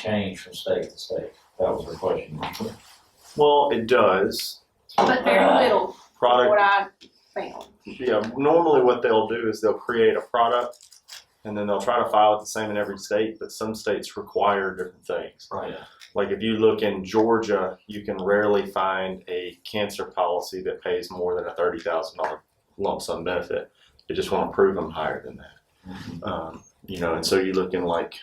Change from state to state? That was the question. Well, it does. But very little, Product. what I found. Yeah, normally what they'll do is they'll create a product and then they'll try to file it the same in every state, but some states require different things. Right. Like if you look in Georgia, you can rarely find a cancer policy that pays more than a $30,000 lump sum benefit. They just want to prove them higher than that. Mm-hmm. And so you look in like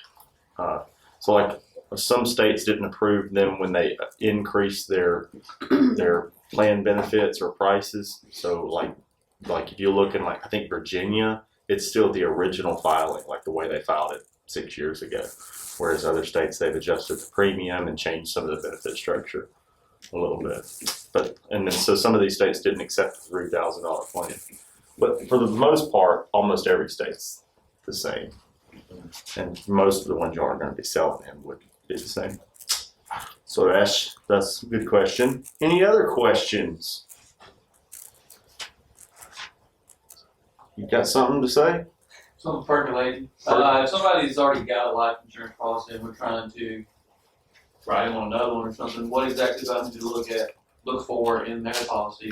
some states didn't approve them when they increased their plan benefits or prices. So like if you look in I think Virginia, it's still the original filing, like the way they filed it 6 years ago. Whereas other states, they've adjusted the premium and changed some of the benefit structure a little bit. So some of these states didn't accept the $3,000 plan. But for the most part, almost every state's the same. And most of the ones you are going to be selling in would be the same. So that's a good question. Any other questions? You got something to say? Something percolating. If somebody's already got a life insurance policy and we're trying to write them on another one or something, what exactly do I need to look for in their policy?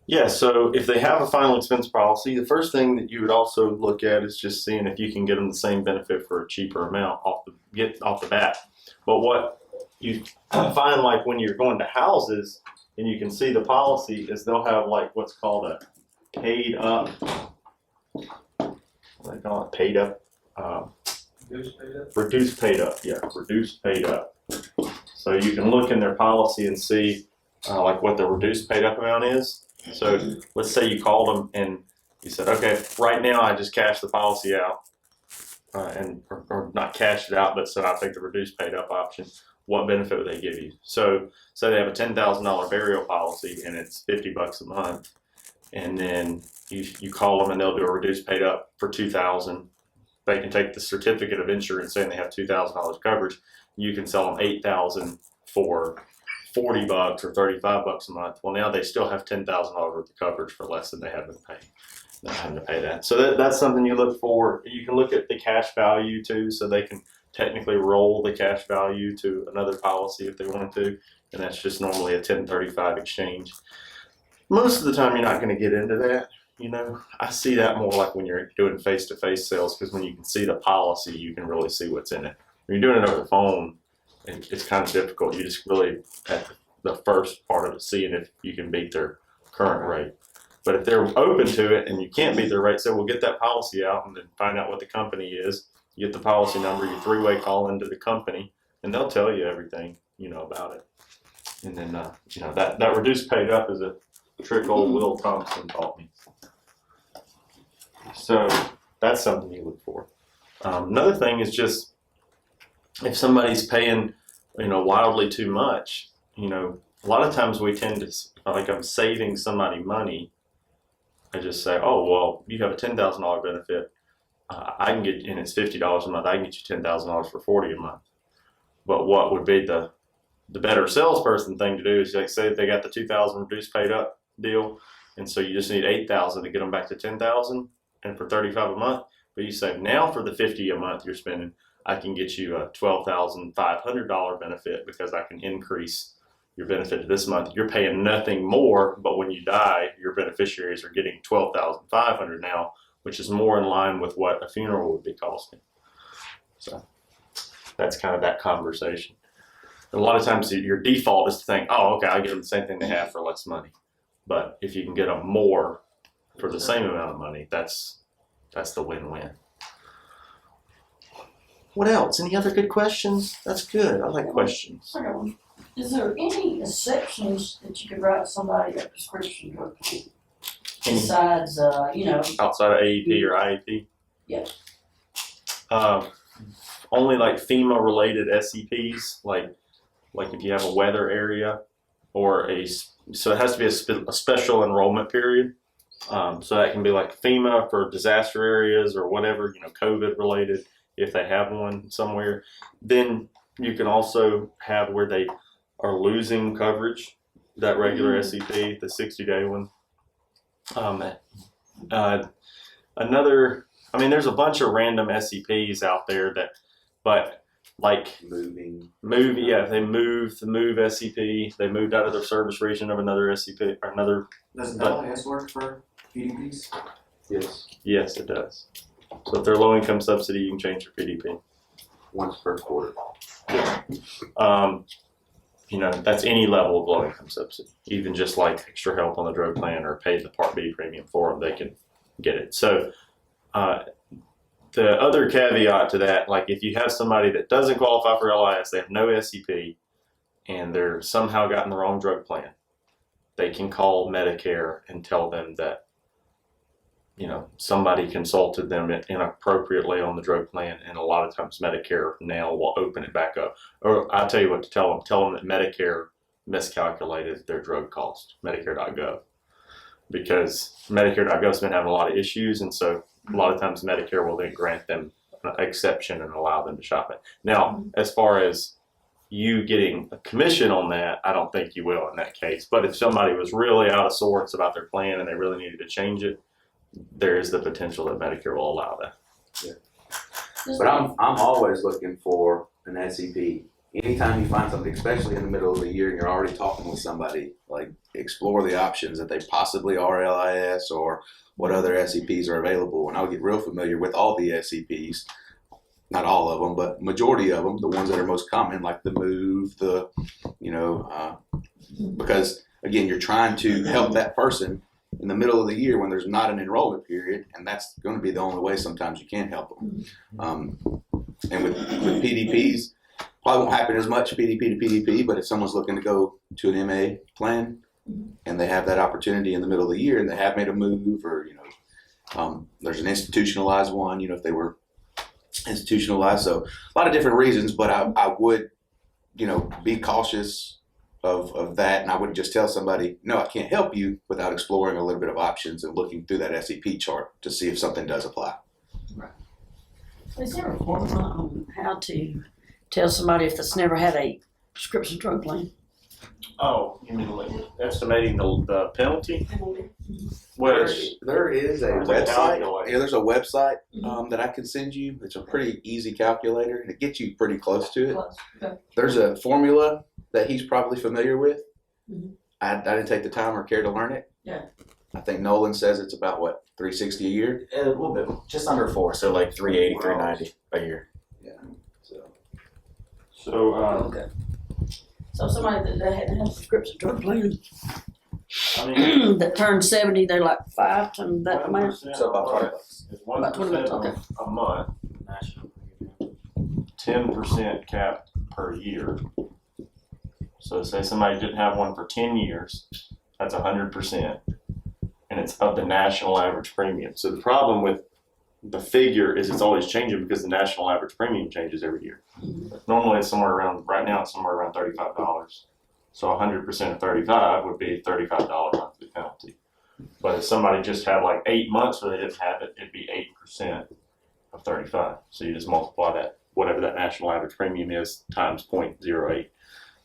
Yeah, so if they have a final expense policy, the first thing that you would also look at is just seeing if you can get them the same benefit for a cheaper amount off the bat. But what you find, like when you're going to houses and you can see the policy, is they'll have like what's called a paid up. What do they call it? Paid up. Reduced paid up? Reduced paid up. Yeah, reduced paid up. So you can look in their policy and see like what the reduced paid up amount is. So let's say you called them and you said, okay, right now I just cashed the policy out, or not cashed it out, but so I'll take the reduced paid up option. What benefit would they give you? So say they have a $10,000 burial policy and it's $50 a month, and then you call them and they'll do a reduced paid up for $2,000. They can take the certificate of insurance saying they have $2,000 coverage. You can sell them $8,000 for $40 or $35 a month. Well, now they still have $10,000 worth of coverage for less than they have been paying. Not having to pay that. So that's something you look for. You can look at the cash value too, so they can technically roll the cash value to another policy if they want to, and that's just normally a 1035 exchange. Most of the time, you're not going to get into that. I see that more like when you're doing face-to-face sales, because when you can see the policy, you can really see what's in it. When you're doing it over the phone, it's kind of difficult. You just really at the first part of it, seeing if you can beat their current rate. But if they're open to it and you can't beat their rate, so we'll get that policy out and then find out what the company is. You get the policy number, you three-way call into the company, and they'll tell you everything about it. And then that reduced paid up is a trick old Will Thompson taught me. So that's something you look for. Another thing is just if somebody's paying, wildly too much, a lot of times we tend to, like I'm saving somebody money. I just say, oh, well, you have a $10,000 benefit. I can get, and it's $50 a month. I can get you $10,000 for $40 a month. But what would be the better salesperson thing to do is like say they got the $2,000 reduced paid up deal, and so you just need $8,000 to get them back to $10,000, and for $35 a month. But you say now for the $50 a month you're spending, I can get you a $12,500 benefit because I can increase your benefit this month. You're paying nothing more, but when you die, your beneficiaries are getting $12,500 now, which is more in line with what a funeral would be costing. So that's kind of that conversation. And a lot of times your default is to think, oh, okay, I get them the same thing they have for less money. But if you can get them more for the same amount of money, that's the win-win. What else? Any other good questions? That's good. I like questions. Is there any exceptions that you could write somebody a prescription drug besides, outside of AEP or IEP? Yeah. Only like FEMA related SEPs, like if you have a weather area or a so it has to be a special enrollment period. So that can be like FEMA for disaster areas or whatever, COVID related, if they have one somewhere. Then you can also have where they are losing coverage, that regular SEP, the 60-day one. There's a bunch of random SEPs out there but like Moving. they moved the move SEP, they moved out of their service region of another SEP or another. Does LIS work for PDPs? Yes. Yes, it does. So if they're low income subsidy, you can change your PDP. Once per quarter. That's any level of low income subsidy, even just like extra help on the drug plan or pay the Part B premium for them, they can get it. So the other caveat to that, like if you have somebody that doesn't qualify for LIS, they have no SEP, and they're somehow gotten the wrong drug plan, they can call Medicare and tell them that, somebody consulted them inappropriately on the drug plan, and a lot of times Medicare now will open it back up. Or I'll tell you what to tell them that Medicare miscalculated their drug cost, Medicare.gov, because Medicare.gov's been having a lot of issues, and so a lot of times Medicare will then grant them an exception and allow them to shop it. Now, as far as you getting a commission on that, I don't think you will in that case. But if somebody was really out of sorts about their plan and they really needed to change it, there is the potential that Medicare will allow that. But I'm always looking for an SEP. Anytime you find something, especially in the middle of the year and you're already talking with somebody, like explore the options that they possibly are LIS or what other SEPs are available. And I'll get real familiar with all the SEPs, not all of them, but majority of them, the ones that are most common, like the move, because again, you're trying to help that person in the middle of the year when there's not an enrollment period, and that's going to be the only way sometimes you can help them. And with PDPs, probably won't happen as much PDP to PDP, but if someone's looking to go to an MA plan and they have that opportunity in the middle of the year and they have made a move, or there's an institutionalized one, if they were institutionalized, so a lot of different reasons, but I would be cautious of that, and I wouldn't just tell somebody, no, I can't help you, without exploring a little bit of options and looking through that SEP chart to see if something does apply. Is there a formula on how to tell somebody if that's never had a prescription drug plan? Oh, you mean like estimating the penalty? Well, There is a There's a website. calculator. Yeah, there's a website that I can send you. It's a pretty easy calculator, and it gets you pretty close to it. Okay. There's a formula that he's probably familiar with. Mhm. I didn't take the time or care to learn it. Yeah. I think Nolan says it's about what, $360 a year. A little bit, just under 4, so like 380, 390 a year. Yeah. So Okay. So somebody that hadn't had a prescription drug plan I mean, that turned 70, they're like 5 times that amount. So about $20. It's About 20 1% bucks, a month, 10% cap per year. So say somebody didn't have one for 10 years, that's 100%, and it's of the national average premium. So the problem with the figure is it's always changing because the national average premium changes every year. Normally it's somewhere around, right now it's somewhere around $35. So 100% of 35 would be $35 monthly penalty. But if somebody just had like 8 months where they didn't have it, it'd be 8% of 35. So you just multiply that, whatever that national average premium is, times 0.08,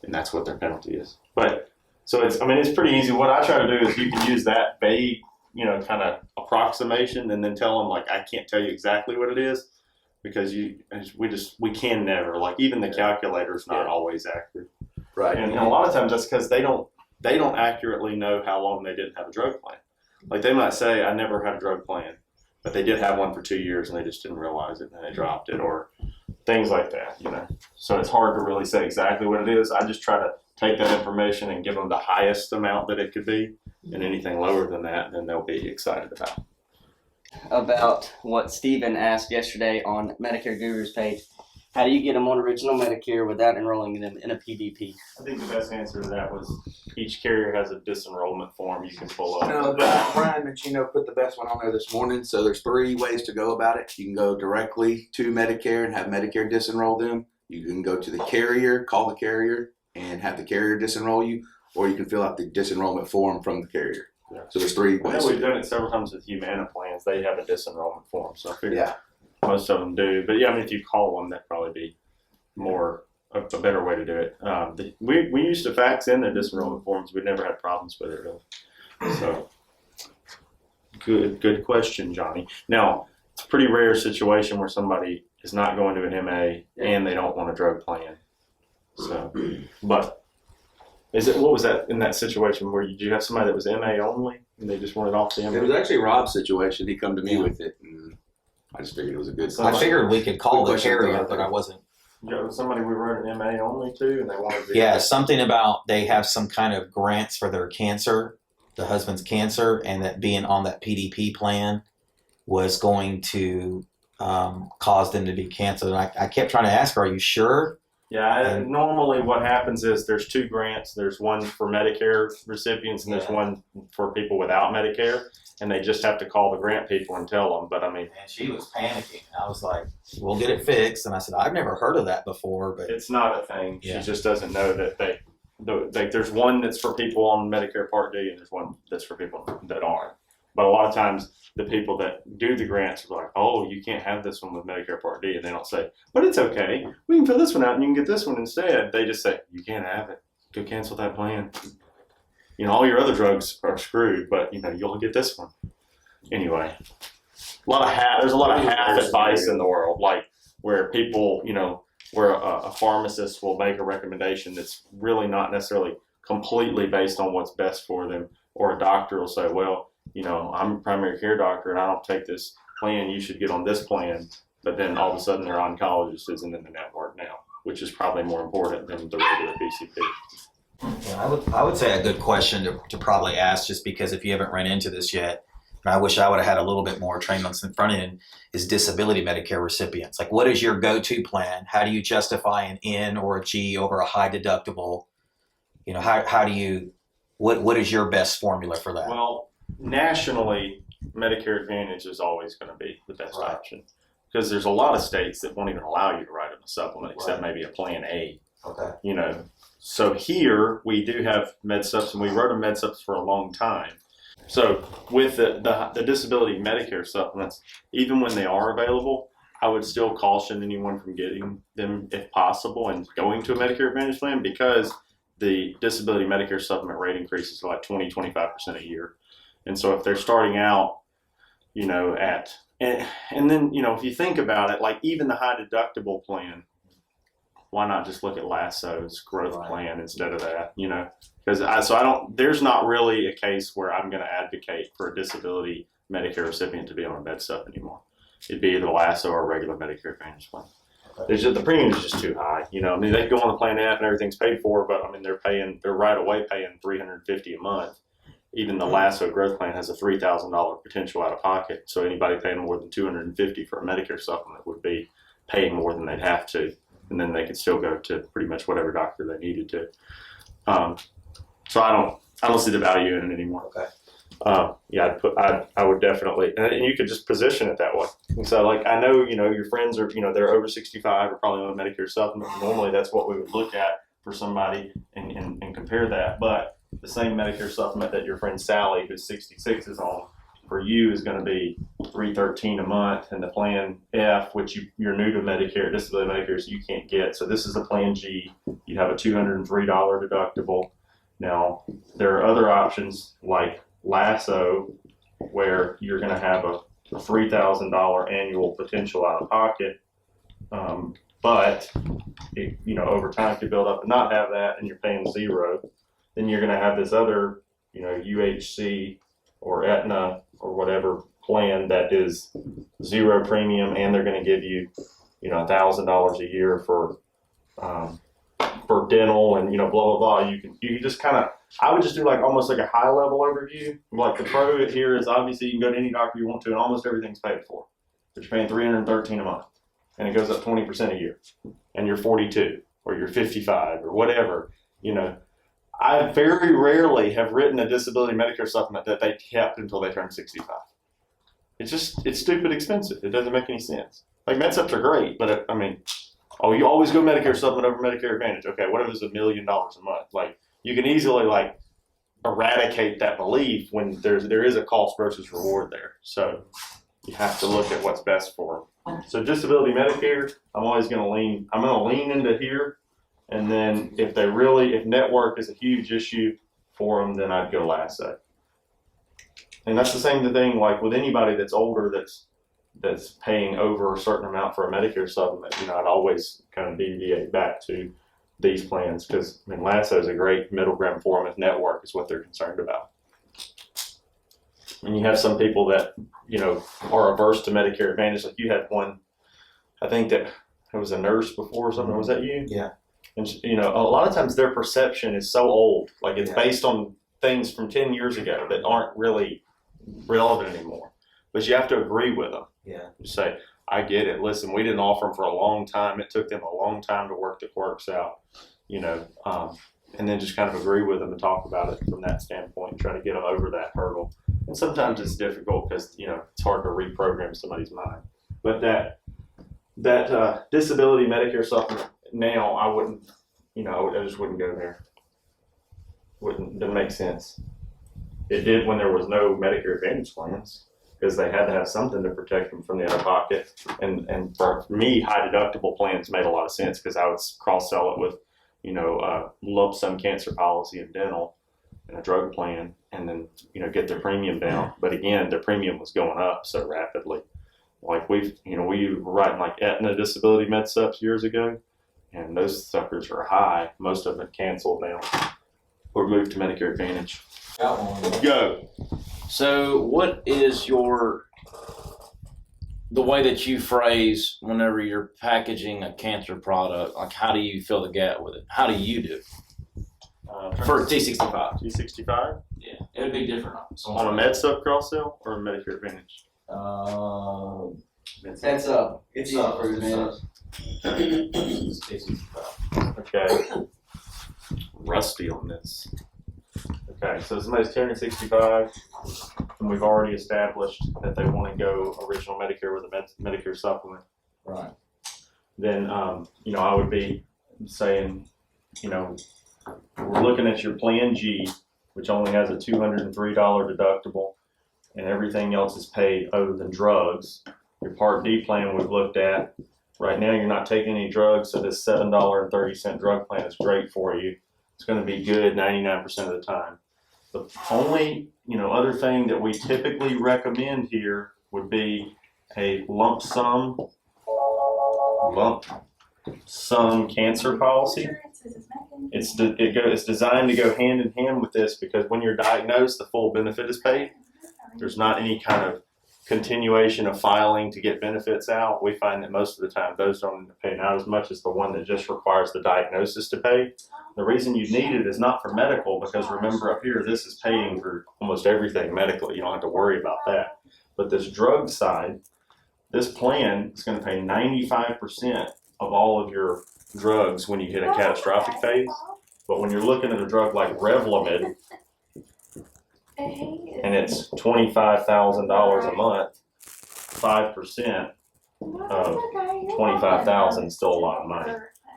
and that's what their penalty is. But so it's pretty easy. What I try to do is you can use that vague, kind of approximation, and then tell them like I can't tell you exactly what it is, because we can never, like, even the calculator's not always accurate. Right. And a lot of times that's because they don't accurately know how long they didn't have a drug plan. Like they might say, I never had a drug plan, but they did have one for 2 years and they just didn't realize it and they dropped it, or things like that, So it's hard to really say exactly what it is. I just try to take that information and give them the highest amount that it could be, and anything lower than that, then they'll be excited about. About what Steven asked yesterday on Medicare Gurus page. How do you get them on original Medicare without enrolling them in a PDP? I think the best answer to that was each carrier has a disenrollment form you can pull up. No, Brian Machino put the best one on there this morning. So there's 3 ways to go about it. You can go directly to Medicare and have Medicare disenroll them. You can go to the carrier, call the carrier, and have the carrier disenroll you. or you can fill out the disenrollment form from the carrier. Yeah. So there's 3 I know ways. we've done it several times with Humana plans. They have a disenrollment form, so I figure Yeah. most of them do. But yeah, I mean, if you call them, that'd probably be more a better way to do it. We used to fax in their disenrollment forms. We never had problems with it really. So good question, Johnny. Now it's a pretty rare situation where somebody is not going to an MA and they don't want a drug plan. So, but what was that in that situation where did you have somebody that was MA only and they just wanted off the It MA? was actually Rob's situation. He come to me with it, and I just figured it was a good. I figured we could call Good the question to carrier, throw out but there. I wasn't. You know, somebody we wrote an MA only to and they wanted to. Yeah, something about they have some kind of grants for their cancer, the husband's cancer, and that being on that PDP plan was going to cause them to be canceled. And I kept trying to ask her, "Are you sure?" Yeah, normally what happens is there's 2 grants. There's one for Medicare recipients and there's one for people without Medicare, and they just have to call the grant people and tell them. But I mean, And she was panicking. I was like, "We'll get it fixed." And I said, "I've never heard of that before." But it's not a thing. Yeah. She just doesn't know that there's one that's for people on Medicare Part D and there's one that's for people that aren't. But a lot of times the people that do the grants are like, oh, you can't have this one with Medicare Part D. And they don't say, but it's okay. We can fill this one out and you can get this one instead. They just say, you can't have it. Go cancel that plan. You know, all your other drugs are screwed, but you know, you'll get this one. Anyway, there's a lot of half advice in the world, like where people, you know, where a pharmacist will make a recommendation that's really not necessarily completely based on what's best for them, or a doctor will say, well, you know, I'm a primary care doctor and I don't take this plan, you should get on this plan, but then all of a sudden their oncologist isn't in the network now, which is probably more important than the regular PCP. Yeah, I would say a good question to probably ask, just because if you haven't run into this yet, and I wish I would have had a little bit more training on the front end, is disability Medicare recipients. Like, what is your go-to plan? How do you justify an N or a G over a high deductible? You know, how do you, what is your best formula for that? Well, nationally, Medicare Advantage is always going to be the best Right. option, because there's a lot of states that won't even allow you to write them a supplement, except maybe a Plan A. Okay. You know, so here we do have MedSups, and we wrote a MedSups for a long time. So with the disability Medicare supplements, even when they are available, I would still caution anyone from getting them if possible and going to a Medicare Advantage plan, because the disability Medicare supplement rate increases to like 20-25% a year. And so if they're starting out, you know, and then, you know, if you think about it, like even the high deductible plan, why not just look at Lasso's growth plan instead of that, you know? Because there's not really a case where I'm going to advocate for a disability Medicare recipient to be on a MedSup anymore. It'd be either Lasso or a regular Medicare Advantage plan. The premium is just too high, you know. I mean, they go on the Plan F and everything's paid for, but I mean, they're right away paying $350 a month. Even the Lasso growth plan has a $3,000 potential out of pocket. So anybody paying more than $250 for a Medicare supplement would be paying more than they'd have to, and then they could still go to pretty much whatever doctor they needed to. So I don't see the value in it anymore. Okay. Yeah, I would definitely, and you could just position it that way. And so, like, I know, you know, your friends are, you know, they're over 65 or probably on a Medicare supplement. Normally, that's what we would look at for somebody and compare that. But the same Medicare supplement that your friend Sally, who's 66, is on, for you is going to be $313 a month, and the Plan F, which you're new to Medicare, disability Medicare, so you can't get. So this is the Plan G. You have a $203 deductible. Now, there are other options like Lasso, where you're going to have a $3,000 annual potential out of pocket, but it, you know, over time could build up and not have that, and you're paying $0. Then you're going to have this other, you know, UHC or Aetna or whatever plan that is $0 premium, and they're going to give you, you know, $1,000 a year for dental and, you know, blah, blah, blah. You can just kind of, I would just do like almost like a high level overview. Like the pro here is obviously you can go to any doctor you want to and almost everything's paid for. But you're paying $313 a month and it goes up 20% a year, and you're 42 or you're 55 or whatever. You know, I very rarely have written a disability Medicare supplement that they kept until they turned 65. It's stupid expensive. It doesn't make any sense. Like MedSups are great, but you always go Medicare supplement over Medicare Advantage. Okay, what if it's $1 million a month? Like, you can easily like eradicate that belief when there is a cost versus reward there. So you have to look at what's best for them. So disability Medicare, I'm going to lean into here. And then if network is a huge issue for them, then I'd go LASSO. And that's the same thing like with anybody that's older that's paying over a certain amount for a Medicare supplement. I'd always kind of deviate back to these plans because LASSO is a great middle ground for them if network is what they're concerned about. And you have some people that are averse to Medicare Advantage. Like you had one, I think that was a nurse before or something. Was that you? Yeah. And a lot of times their perception is so old, like it's based on things from 10 years ago that aren't really relevant anymore. But you have to agree with them. Yeah. You say, I get it. Listen, we didn't offer them for a long time. It took them a long time to work the quirks out, and then just kind of agree with them and talk about it from that standpoint and try to get them over that hurdle. And sometimes it's difficult because, it's hard to reprogram somebody's mind. But that disability Medicare supplement, now I wouldn't, I just wouldn't go there. Doesn't make sense. It did when there was no Medicare Advantage plans because they had to have something to protect them from the out of pocket. And for me, high deductible plans made a lot of sense because I would cross sell it with, lump sum cancer policy and dental and a drug plan, and then get their premium down. But again, their premium was going up so rapidly. Like we were writing like Aetna disability med subs years ago, and those suckers are high. Most of them canceled now or moved to Medicare Advantage. Go. So what is the way that you phrase whenever you're packaging a cancer product, like how do you fill the gap with it? How do you do it? For T65. T65? Yeah, it would be different. On a med sub cross sell or a Medicare Advantage? That's up. It's up for Okay. Rusty on this. Okay, so somebody's 265, and we've already established that they want to go original Medicare with a Medicare supplement. Right. Then, I would be saying, we're looking at your Plan G, which only has a $203 deductible, and everything else is paid other than drugs. Your Part D plan we've looked at. Right now, you're not taking any drugs, so this $7.30 drug plan is great for you. It's going to be good 99% of the time. The only, other thing that we typically recommend here would be a lump sum cancer policy. It's designed to go hand in hand with this because when you're diagnosed, the full benefit is paid. There's not any kind of continuation of filing to get benefits out. We find that most of the time those don't end up paying out as much as the one that just requires the diagnosis to pay. The reason you need it is not for medical because remember up here, this is paying for almost everything medically. You don't have to worry about that. But this drug side, this plan is going to pay 95% of all of your drugs when you hit a catastrophic phase. But when you're looking at a drug like Revlimid, and it's $25,000 a month, 5% of $25,000 is still a lot of money.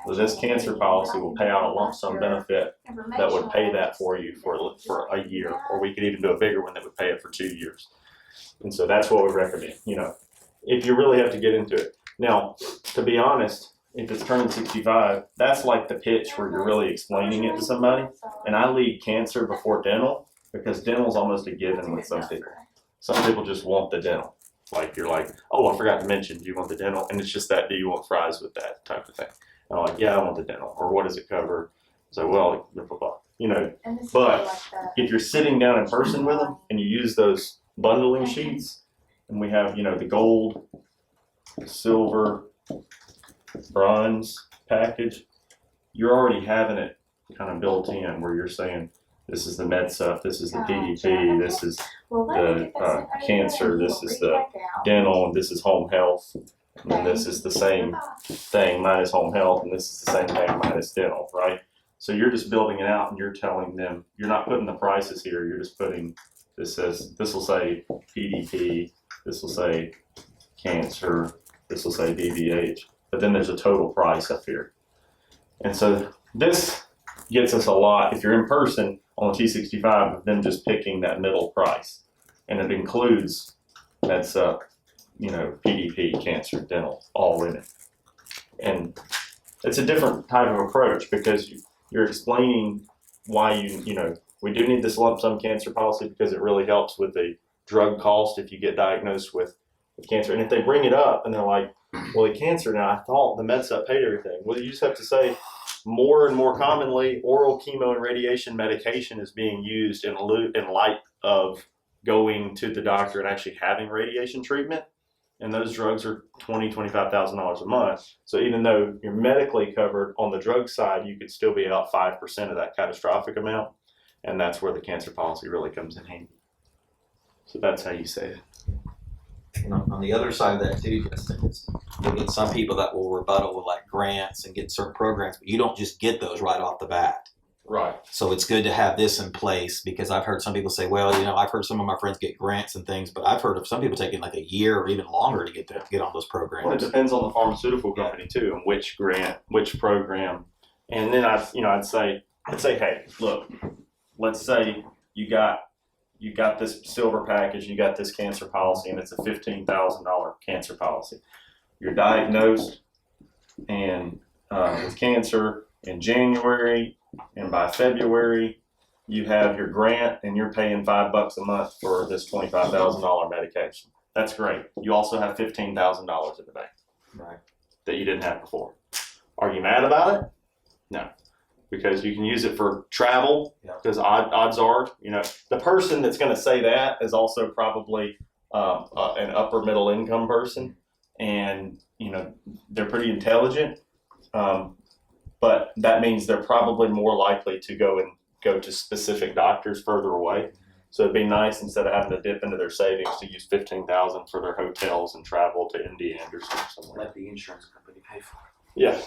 So this cancer policy will pay out a lump sum benefit that would pay that for you for a year, or we could even do a bigger one that would pay it for 2 years. And so that's what we recommend, if you really have to get into it. Now, to be honest, if it's turning 65, that's like the pitch where you're really explaining it to somebody. And I lead cancer before dental because dental is almost a given with some people. Some people just want the dental. Like you're like, oh, I forgot to mention, do you want the dental? And it's just that, do you want fries with that type of thing? And I'm like, yeah, I want the dental. Or what does it cover? So, well, blah, blah, blah. But if you're sitting down in person with them and you use those bundling sheets, and we have, the gold, silver, bronze package, you're already having it kind of built in where you're saying, this is the med stuff, this is the PDP, this is the cancer, this is the dental, and this is home health, and then this is the same thing minus home health, and this is the same thing minus dental, right? So you're just building it out and you're telling them, you're not putting the prices here, you're just putting, this will say PDP, this will say cancer, this will say DVH, but then there's a total price up here. And so this gets us a lot, if you're in person on the T65, of them just picking that middle price. And it includes, that's, PDP, cancer, dental, all in it. And it's a different type of approach because you're explaining why we do need this lump sum cancer policy because it really helps with the drug cost if you get diagnosed with cancer. And if they bring it up and they're like, well, the cancer now, I thought the med sup paid everything. Well, you just have to say more and more commonly, oral chemo and radiation medication is being used in light of going to the doctor and actually having radiation treatment. And those drugs are $20,000-$25,000 a month. So even though you're medically covered on the drug side, you could still be about 5% of that catastrophic amount. And that's where the cancer policy really comes in handy. So that's how you say it. And on the other side of that too, Justin, is you'll get some people that will rebuttal with like grants and get certain programs, but you don't just get those right off the bat. Right. So it's good to have this in place because I've heard some people say, well, I've heard some of my friends get grants and things, but I've heard of some people taking like a year or even longer to get on those programs. Well, it depends on the pharmaceutical company too, and which grant, which program. And then I'd say, hey, look, let's say you got this silver package, you got this cancer policy, and it's a $15,000 cancer policy. You're diagnosed and with cancer in January, and by February, you have your grant, and you're paying $5 a month for this $25,000 medication. That's great. You also have $15,000 in the bank, Right. that you didn't have before. Are you mad about it? No, because you can use it for travel. Because odds are, the person that's going to say that is also probably an upper middle income person, and they're pretty intelligent. But that means they're probably more likely to go to specific doctors further away. So it'd be nice, instead of having to dip into their savings, to use $15,000 for their hotels and travel to MD Anderson or somewhere. Let the insurance company pay for it. Yeah.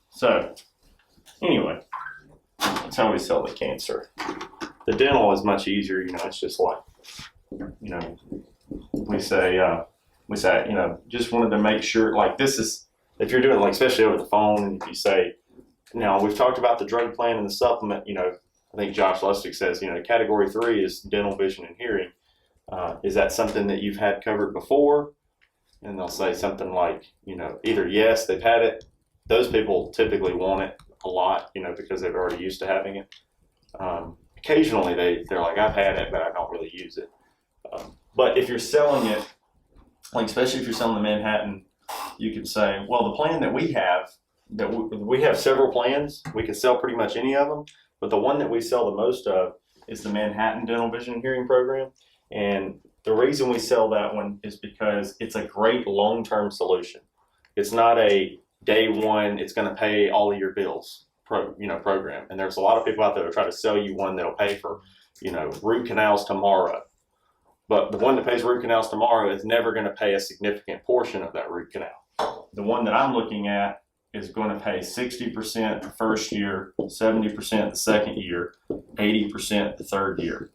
So anyway, that's how we sell the cancer. The dental is much easier. It's just like, we say, just wanted to make sure, like, this is, if you're doing, like, especially over the phone, and if you say, now we've talked about the drug plan and the supplement, I think Josh Lustig says, category 3 is dental, vision, and hearing. Is that something that you've had covered before? And they'll say something like, either yes, they've had it. Those people typically want it a lot, because they're already used to having it. Occasionally they're like, I've had it, but I don't really use it. But if you're selling it, like, especially if you're selling the Manhattan, you can say, well, the plan that we have, we have several plans. We can sell pretty much any of them, but the one that we sell the most of is the Manhattan Dental, Vision, and Hearing Program. And the reason we sell that one is because it's a great long-term solution. It's not a day one, it's going to pay all of your bills program. And there's a lot of people out there that try to sell you one that'll pay for, root canals tomorrow. But the one that pays root canals tomorrow is never going to pay a significant portion of that root canal. The one that I'm looking at is going to pay 60% the first year, 70% the second year, 80% the third year.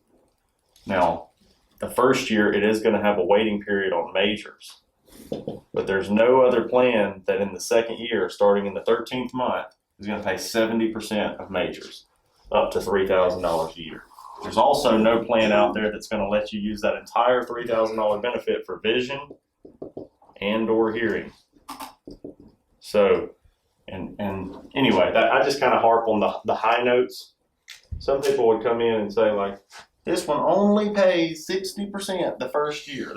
Now, the first year, it is going to have a waiting period on majors. But there's no other plan that in the second year, starting in the 13th month, is going to pay 70% of majors, up to $3,000 a year. There's also no plan out there that's going to let you use that entire $3,000 benefit for vision and or hearing. So, and anyway, I just kind of harp on the high notes. Some people would come in and say, like, this one only pays 60% the first year.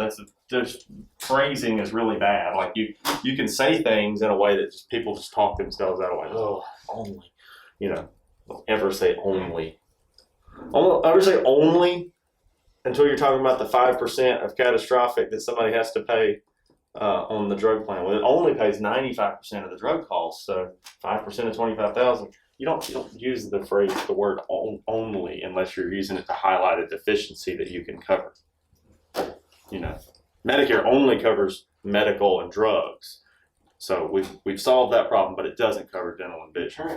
Just phrasing is really bad. Like, you can say things in a way that people just talk themselves out of, like, oh, only. Don't ever say only. I would say only until you're talking about the 5% of catastrophic that somebody has to pay on the drug plan. Well, it only pays 95% of the drug costs, so 5% of $25,000. You don't use the word only unless you're using it to highlight a deficiency that you can cover. Medicare only covers medical and drugs, so we've solved that problem, but it doesn't cover dental and vision.